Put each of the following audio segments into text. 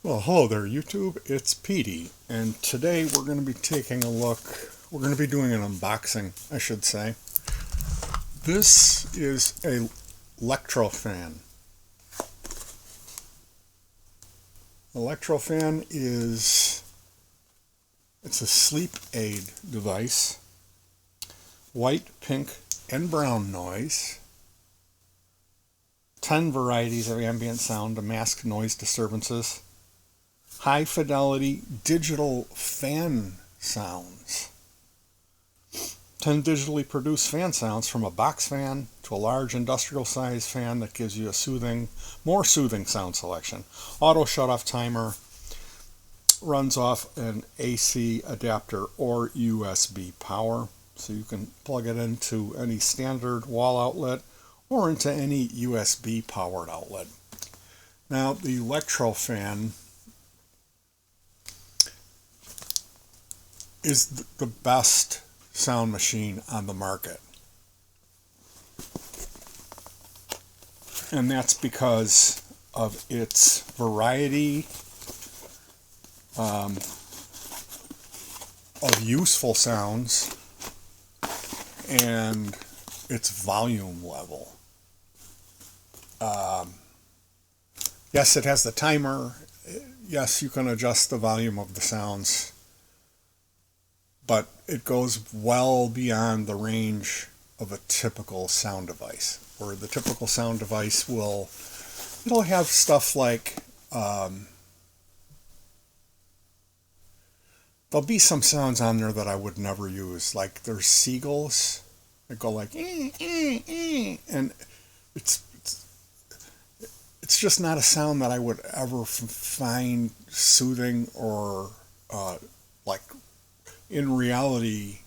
Well, hello there, YouTube. It's Petey, and today we're going to be taking a look. We're going to be doing an unboxing, I should say. This is a Lectrofan. Lectrofan it's a sleep aid device. White, pink, and brown noise. 10 varieties of ambient sound to mask noise disturbances. High fidelity digital fan sounds. 10 digitally produced fan sounds, from a box fan to a large industrial size fan that gives you a more soothing sound selection. Auto shut off timer, runs off an AC adapter or USB power, so you can plug it into any standard wall outlet or into any USB powered outlet. Now, the Lectrofan is the best sound machine on the market. And that's because of its variety of useful sounds and its volume level. Yes, it has the timer. Yes, you can adjust the volume of the sounds, but it goes well beyond the range of a typical sound device, where the typical sound device it'll have stuff like, there'll be some sounds on there that I would never use, like there's seagulls that go like, and it's just not a sound that I would ever find soothing or like. In reality,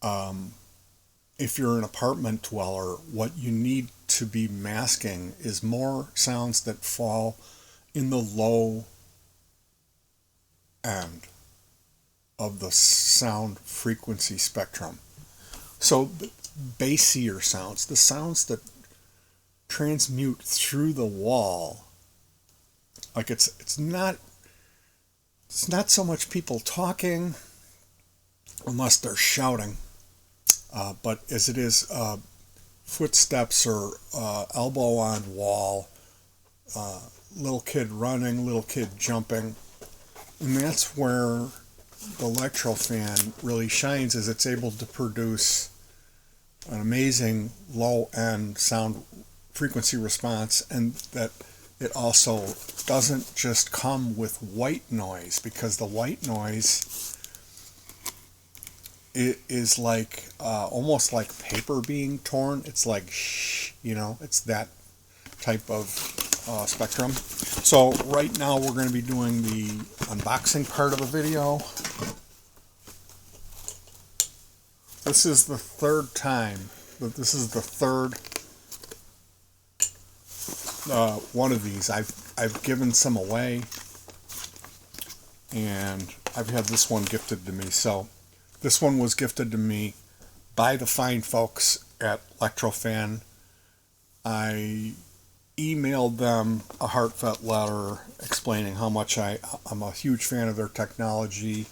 if you're an apartment dweller, what you need to be masking is more sounds that fall in the low end of the sound frequency spectrum. So bassier sounds, the sounds that transmute through the wall, like it's not so much people talking, unless they're shouting, but as it is footsteps or elbow on wall, little kid running, little kid jumping. And that's where the Lectrofan really shines, is it's able to produce an amazing low-end sound frequency response, and that it also doesn't just come with white noise, because the white noise, it is like almost like paper being torn. It's like it's that type of spectrum. So right now we're going to be doing the unboxing part of the video. This is the third time, but this is the third one of these. I've given some away, and I've had this one gifted to me. So this one was gifted to me by the fine folks at Lectrofan. I emailed them a heartfelt letter explaining how much I'm a huge fan of their technology,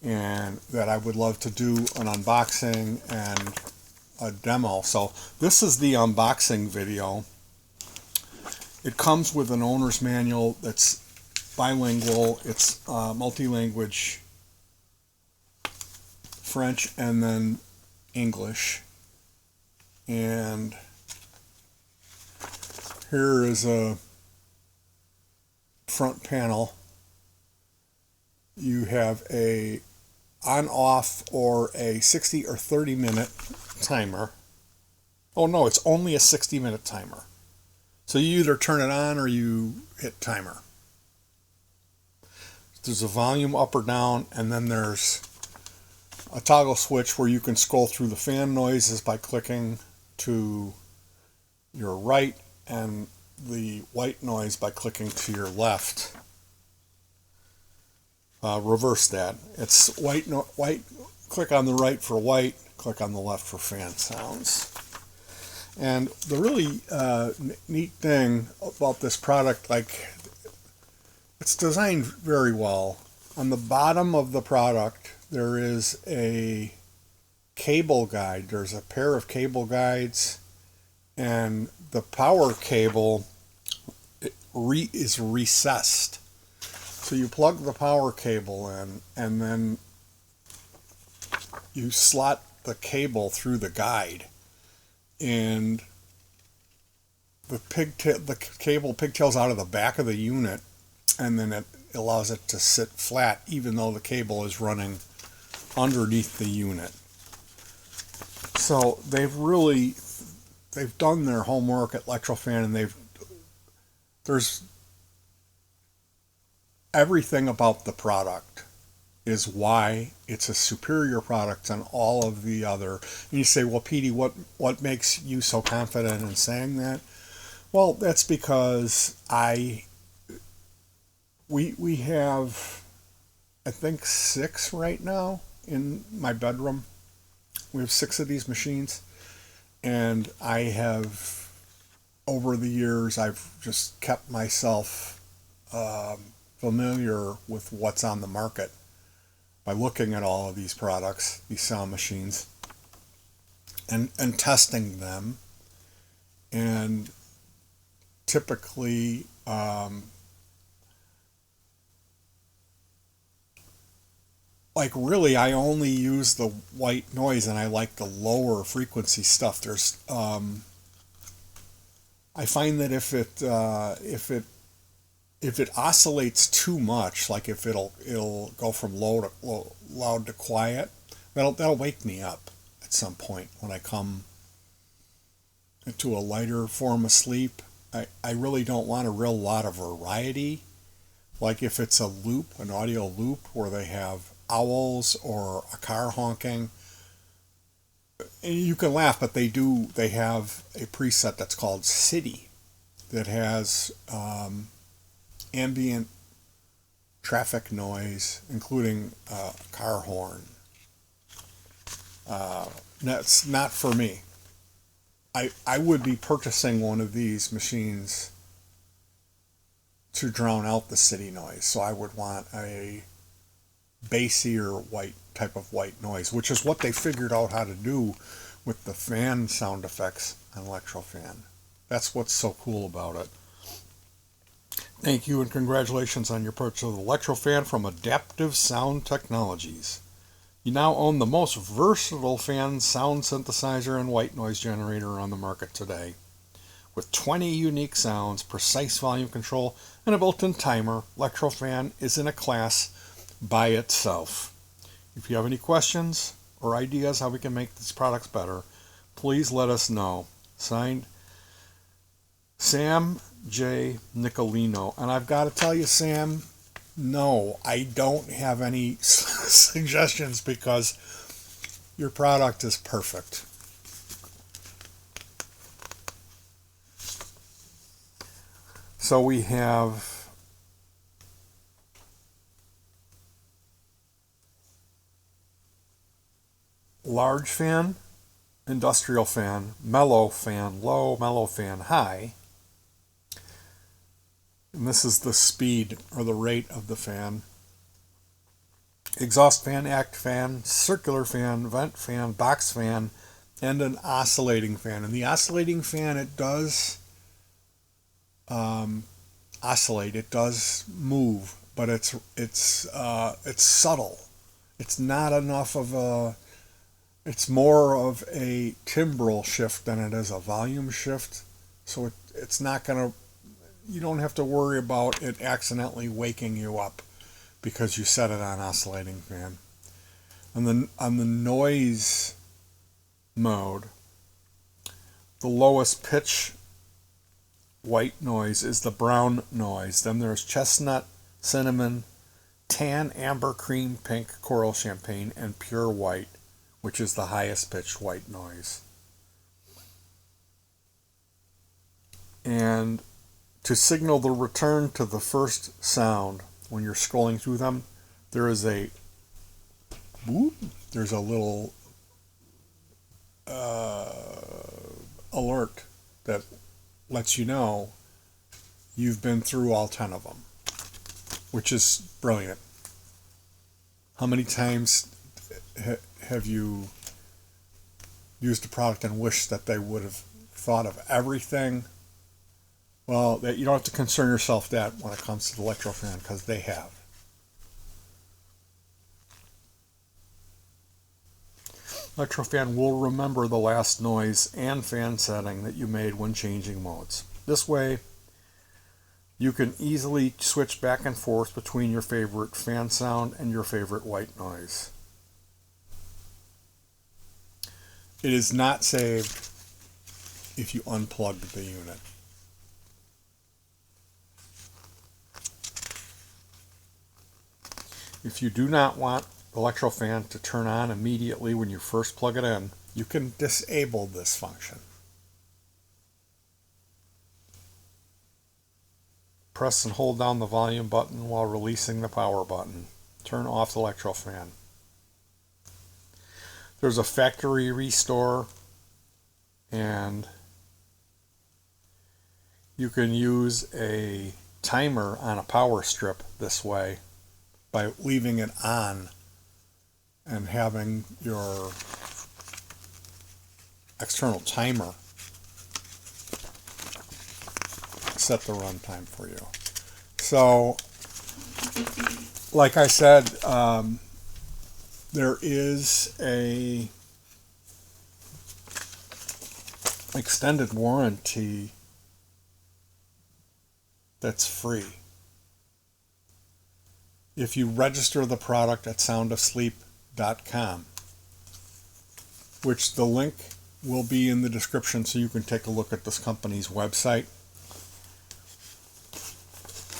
and that I would love to do an unboxing and a demo. So this is the unboxing video. It comes with an owner's manual that's bilingual. It's multi-language, French and then English. And here is a front panel. You have a on-off or a 60 or 30 minute timer. Oh no, it's only a 60-minute timer. So you either turn it on or you hit timer. There's a volume up or down, and then there's a toggle switch where you can scroll through the fan noises by clicking to your right, and the white noise by clicking to your left. Reverse that. It's white, click on the right for white, click on the left for fan sounds. And the really neat thing about this product, like It's designed very well. On the bottom of the product, there is a cable guide. There's a pair of cable guides, and the power cable is recessed. So you plug the power cable in, and then you slot the cable through the guide, and the cable pigtails out of the back of the unit, and then it allows it to sit flat even though the cable is running underneath the unit. So they've done their homework at Lectrofan, and there's everything about the product is why it's a superior product than all of the other. And you say, well, Petey, what makes you so confident in saying that? Well, that's because we have, I think, 6 right now in my bedroom. We have 6 of these machines, and I have, over the years, I've just kept myself familiar with what's on the market by looking at all of these products, these sound machines, and testing them. And typically, really, I only use the white noise, and I like the lower frequency stuff. There's, I find that if it oscillates too much, like if it'll go from loud to quiet, that'll wake me up at some point when I come into a lighter form of sleep. I really don't want a real lot of variety. Like if it's a loop, an audio loop where they have owls or a car honking, and you can laugh, but they have a preset that's called City that has ambient traffic noise, including car horn. That's not for me. I would be purchasing one of these machines to drown out the city noise, so I would want a bassier type of white noise, which is what they figured out how to do with the fan sound effects on Lectrofan. That's what's so cool about it. Thank you and congratulations on your purchase of the Lectrofan from Adaptive Sound Technologies. You now own the most versatile fan sound synthesizer and white noise generator on the market today. With 20 unique sounds, precise volume control, and a built-in timer, Lectrofan is in a class by itself. If you have any questions or ideas how we can make these products better, please let us know. Signed, Sam J. Nicolino. And I've got to tell you, Sam, no, I don't have any suggestions because your product is perfect. So we have large fan, industrial fan, mellow fan, low, mellow fan, high. And this is the speed or the rate of the fan. Exhaust fan, act fan, circular fan, vent fan, box fan, and an oscillating fan. And the oscillating fan, it does oscillate. It does move, but it's subtle. It's not enough of a. It's more of a timbral shift than it is a volume shift. So it's not gonna. You don't have to worry about it accidentally waking you up because you set it on oscillating fan. And then on the noise mode, the lowest pitch white noise is the brown noise. Then there's chestnut, cinnamon, tan, amber, cream, pink, coral, champagne, and pure white, which is the highest pitch white noise. And to signal the return to the first sound when you're scrolling through them, there's a little alert that lets you know you've been through all 10 of them. which is brilliant. How many times have you used a product and wished that they would have thought of everything? Well, you don't have to concern yourself that when it comes to the Lectrofan, because they have. Lectrofan will remember the last noise and fan setting that you made when changing modes. This way, you can easily switch back and forth between your favorite fan sound and your favorite white noise. It is not saved if you unplug the unit. If you do not want the Lectrofan to turn on immediately when you first plug it in, you can disable this function. Press and hold down the volume button while releasing the power button. Turn off the Lectrofan. There's a factory restore, and you can use a timer on a power strip this way by leaving it on and having your external timer set the runtime for you. So, like I said, there is a extended warranty that's free. If you register the product at soundofsleep.com, which the link will be in the description so you can take a look at this company's website.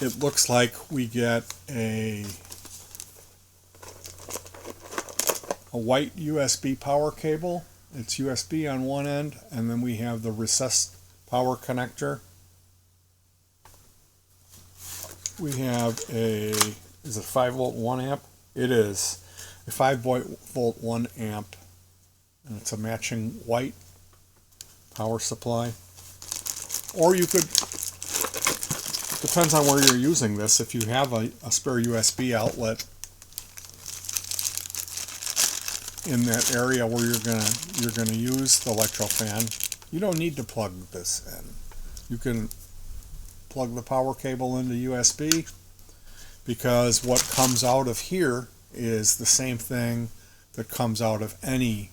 It looks like we get a white USB power cable. It's USB on one end, and then we have the recessed power connector. We have is it 5 volt 1 amp? It is a 5 volt 1 amp, and it's a matching white power supply. Or you could, depends on where you're using this, if you have a spare USB outlet in that area where you're gonna use the Lectrofan, you don't need to plug this in. You can plug the power cable into USB, because what comes out of here is the same thing that comes out of any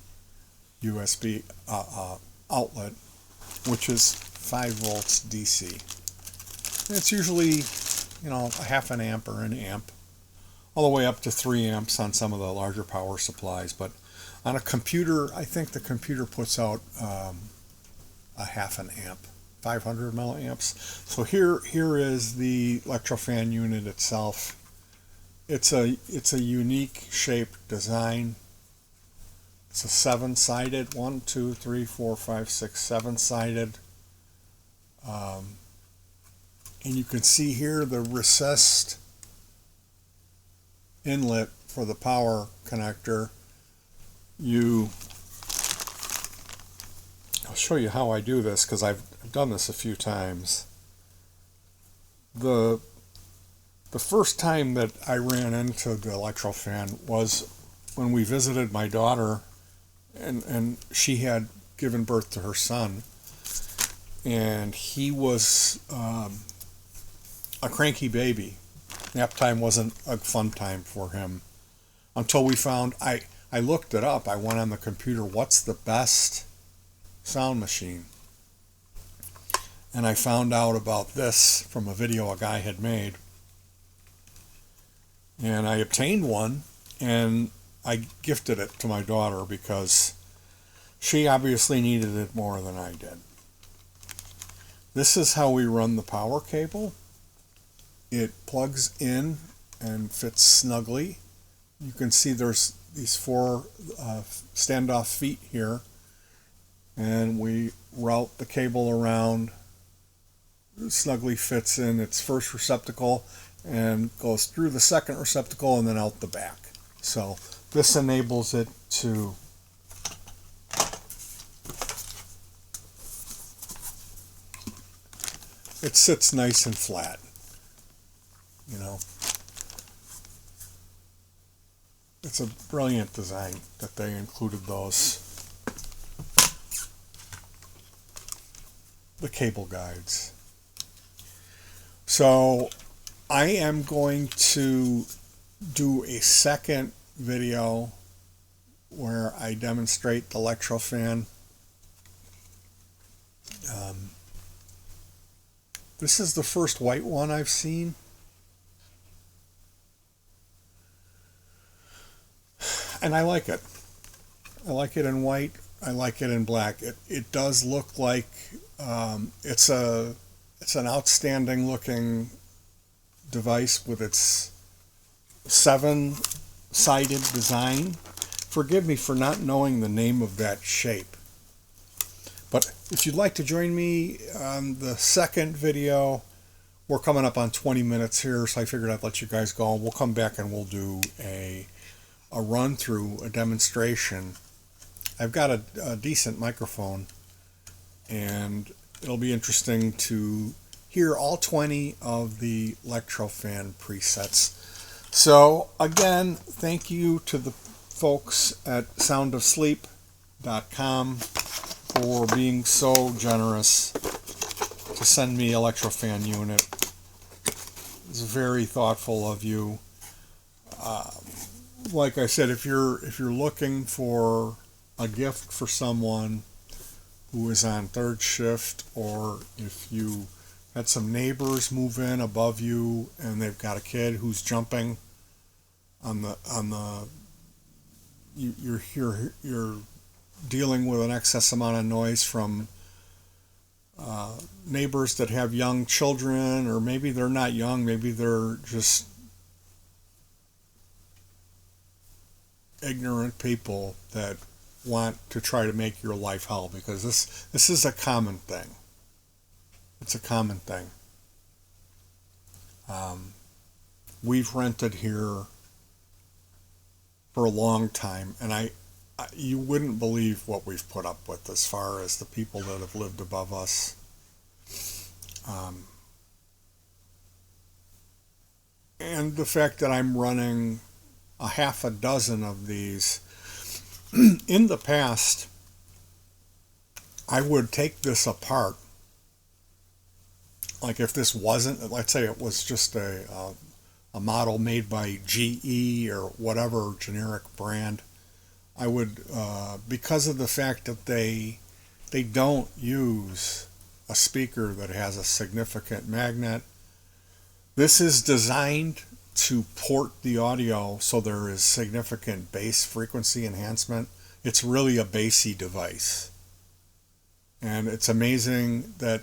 USB outlet, which is 5 volts DC. And it's usually, a half an amp or an amp, all the way up to 3 amps on some of the larger power supplies. But on a computer, I think the computer puts out a half an amp, 500 milliamps. So here is the Lectrofan unit itself. It's a unique shaped design. It's a 7-sided, 7-sided. And you can see here the recessed inlet for the power connector. I'll show you how I do this, because I've done this a few times. The first time that I ran into the Lectrofan was when we visited my daughter, and she had given birth to her son, and he was a cranky baby. Nap time wasn't a fun time for him until we found, I looked it up. I went on the computer, what's the best sound machine? And I found out about this from a video a guy had made. And I obtained one, and I gifted it to my daughter because she obviously needed it more than I did. This is how we run the power cable. It plugs in and fits snugly. You can see there's these 4 standoff feet here, and we route the cable around. It snugly fits in its first receptacle and goes through the second receptacle and then out the back. So this enables it to it sits nice and flat. it's a brilliant design that they included the cable guides. So I am going to do a second video where I demonstrate the Lectrofan. This is the first white one I've seen. And I like it. I like it in white. I like it in black. It does look like it's an outstanding looking device with its 7-sided design. Forgive me for not knowing the name of that shape. But if you'd like to join me on the second video, we're coming up on 20 minutes here, so I figured I'd let you guys go. We'll come back and we'll do a run through, a demonstration. I've got a decent microphone, and it'll be interesting to hear all 20 of the Lectrofan presets. So again, thank you to the folks at soundofsleep.com for being so generous to send me a Lectrofan unit. It's very thoughtful of you. Like I said, if you're looking for a gift for someone who is on third shift, or if you had some neighbors move in above you and they've got a kid who's jumping on the you're dealing with an excess amount of noise from neighbors that have young children, or maybe they're not young, maybe they're just ignorant people that want to try to make your life hell, because this is a common thing. It's a common thing. We've rented here for a long time, and you wouldn't believe what we've put up with as far as the people that have lived above us. And the fact that I'm running a half a dozen of these. In the past, I would take this apart. Like if this wasn't, let's say it was just a model made by GE or whatever generic brand, I would, because of the fact that they don't use a speaker that has a significant magnet, this is designed to port the audio so there is significant bass frequency enhancement. It's really a bassy device. And it's amazing that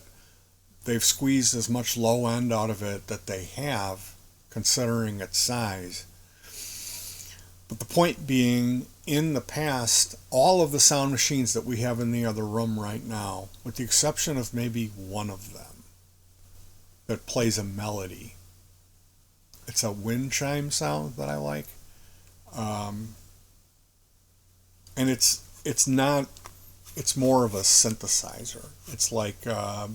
they've squeezed as much low end out of it that they have, considering its size. But the point being, in the past, all of the sound machines that we have in the other room right now, with the exception of maybe one of them that plays a melody, it's a wind chime sound that I like. And it's more of a synthesizer. It's like a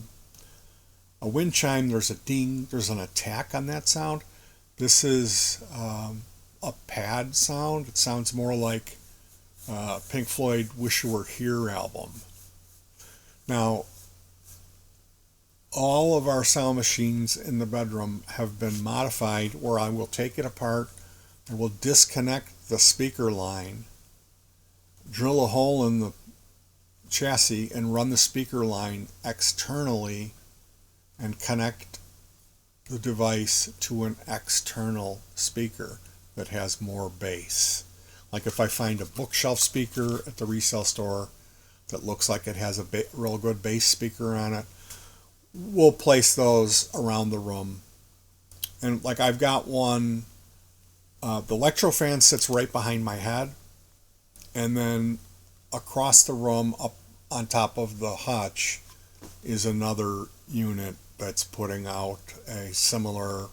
wind chime, there's a ding, there's an attack on that sound. This is a pad sound. It sounds more like Pink Floyd Wish You Were Here album. Now, all of our sound machines in the bedroom have been modified where I will take it apart, I will disconnect the speaker line, drill a hole in the chassis, and run the speaker line externally and connect the device to an external speaker that has more bass. Like if I find a bookshelf speaker at the resale store that looks like it has a real good bass speaker on it, we'll place those around the room. And like I've got one, the Lectrofan sits right behind my head, and then across the room up on top of the hutch is another unit that's putting out a similar,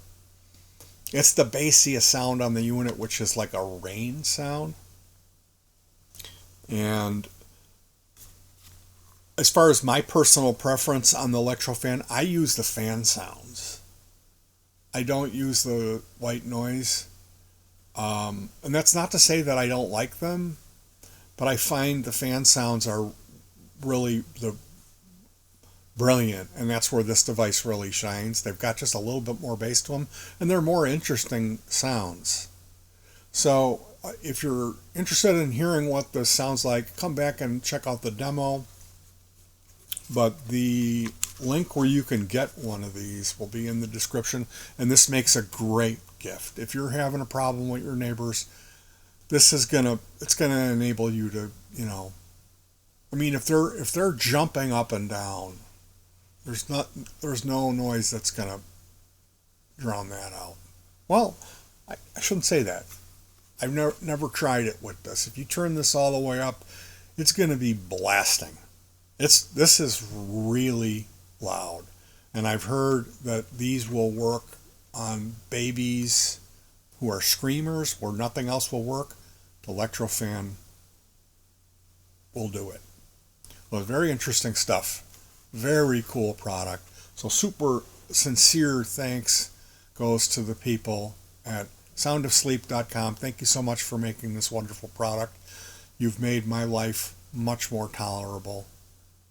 it's the bassiest sound on the unit, which is like a rain sound. And as far as my personal preference on the Lectrofan, I use the fan sounds. I don't use the white noise. And that's not to say that I don't like them, but I find the fan sounds are really the brilliant, and that's where this device really shines. They've got just a little bit more bass to them, and they're more interesting sounds. So if you're interested in hearing what this sounds like, come back and check out the demo. But the link where you can get one of these will be in the description, and this makes a great gift. If you're having a problem with your neighbors, this is it's gonna enable you to, I mean, if they're jumping up and down, there's no noise that's gonna drown that out. Well, I shouldn't say that. I've never tried it with this. If you turn this all the way up, it's gonna be blasting. This is really loud, and I've heard that these will work on babies who are screamers where nothing else will work. The Electrofan will do it. Well, very interesting stuff. Very cool product. So super sincere thanks goes to the people at soundofsleep.com. Thank you so much for making this wonderful product. You've made my life much more tolerable,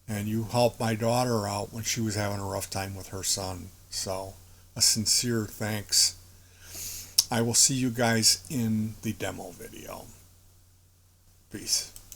and you helped my daughter out when she was having a rough time with her son. So a sincere thanks. I will see you guys in the demo video. Peace.